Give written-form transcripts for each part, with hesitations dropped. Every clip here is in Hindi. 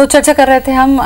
तो चर्चा कर रहे थे हम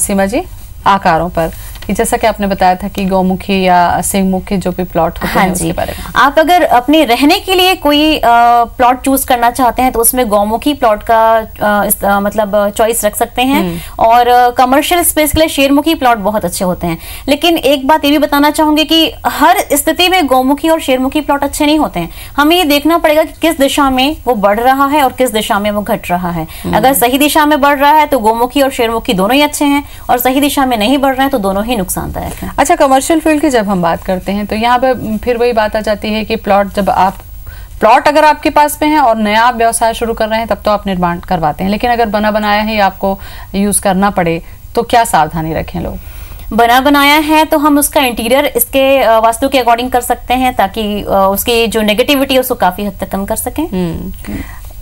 सीमा जी आकारों पर, कि जैसा कि आपने बताया था कि गौमुखी या सिंहमुखी जो भी प्लॉट होते हैं उसके बारे में। आप अगर अपने रहने के लिए कोई प्लॉट चूज करना चाहते हैं तो उसमें गौमुखी प्लॉट का मतलब चॉइस रख सकते हैं, और कमर्शियल स्पेस के लिए शेरमुखी प्लॉट बहुत अच्छे होते हैं। लेकिन एक बात ये भी बताना चाहूंगी कि हर स्थिति में गौमुखी और शेरमुखी प्लॉट अच्छे नहीं होते हैं। हमें ये देखना पड़ेगा कि किस दिशा में वो बढ़ रहा है और किस दिशा में वो घट रहा है। अगर सही दिशा में बढ़ रहा है तो गौमुखी और शेरमुखी दोनों ही अच्छे हैं, और सही दिशा में नहीं बढ़ रहे हैं तो दोनों ही नुकसानदायक है। अच्छा, कमर्शियल फील्ड की जब हम बात करते हैं तो यहाँ पे फिर वही बात आ जाती है कि प्लॉट अगर आपके पास में है और नया आप व्यवसाय शुरू कर रहे हैं तब तो आप निर्माण करवाते हैं, लेकिन अगर बना बनाया ही आपको यूज करना पड़े तो क्या सावधानी रखें लोग? बना बनाया है तो हम उसका इंटीरियर इसके वास्तु के अकॉर्डिंग कर सकते हैं, ताकि उसकी जो नेगेटिविटी है उसको काफी हद तक कम कर सकें।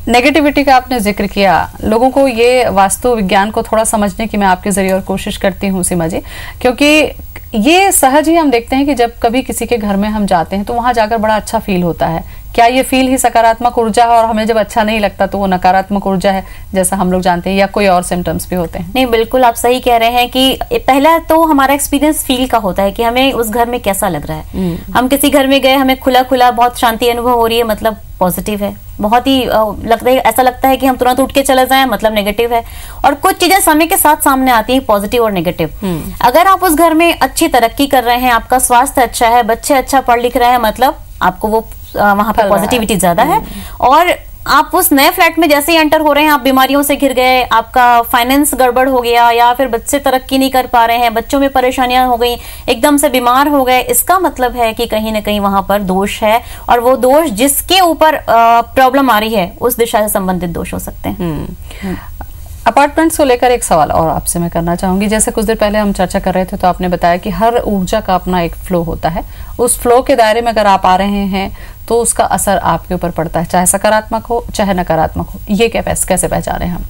नेगेटिविटी का आपने जिक्र किया, लोगों को ये वास्तु विज्ञान को थोड़ा समझने की मैं आपके जरिए और कोशिश करती हूँ सीमा जी, क्योंकि ये सहज ही हम देखते हैं कि जब कभी किसी के घर में हम जाते हैं तो वहां जाकर बड़ा अच्छा फील होता है। क्या ये फील ही सकारात्मक ऊर्जा है, और हमें जब अच्छा नहीं लगता तो वो नकारात्मक ऊर्जा है जैसा हम लोग जानते हैं, या कोई और सिम्टम्स भी होते हैं? नहीं, बिल्कुल आप सही कह रहे हैं कि पहला तो हमारा एक्सपीरियंस फील का होता है कि हमें उस घर में कैसा लग रहा है। हम किसी घर में गए, हमें खुला खुला बहुत शांति अनुभव हो रही है, मतलब पॉजिटिव है, बहुत ही लगता है, ऐसा लगता है कि हम तुरंत उठ के चले जाएं, मतलब नेगेटिव है। और कुछ चीजें समय के साथ सामने आती हैं, पॉजिटिव और नेगेटिव। अगर आप उस घर में अच्छी तरक्की कर रहे हैं, आपका स्वास्थ्य अच्छा है, बच्चे अच्छा पढ़ लिख रहे हैं, मतलब आपको वो वहां पर पॉजिटिविटी ज्यादा है। और आप उस नए फ्लैट में जैसे ही एंटर हो रहे हैं, आप बीमारियों से घिर गए, आपका फाइनेंस गड़बड़ हो गया, या फिर बच्चे तरक्की नहीं कर पा रहे हैं, बच्चों में परेशानियां हो गई, एकदम से बीमार हो गए, इसका मतलब है कि कहीं ना कहीं वहां पर दोष है, और वो दोष जिसके ऊपर प्रॉब्लम आ रही है उस दिशा से संबंधित दोष हो सकते हैं। अपार्टमेंट्स को लेकर एक सवाल और आपसे मैं करना चाहूंगी। जैसे कुछ देर पहले हम चर्चा कर रहे थे तो आपने बताया कि हर ऊर्जा का अपना एक फ्लो होता है, उस फ्लो के दायरे में अगर आप आ रहे हैं तो उसका असर आपके ऊपर पड़ता है, चाहे सकारात्मक हो चाहे नकारात्मक हो। ये कैसे पहचाने हम?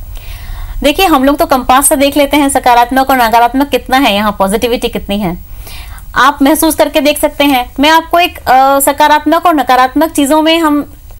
देखिए, हम लोग तो कंपास से देख लेते हैं सकारात्मक और नकारात्मक कितना है, यहाँ पॉजिटिविटी कितनी है, आप महसूस करके देख सकते हैं। मैं आपको एक सकारात्मक और नकारात्मक चीजों में हम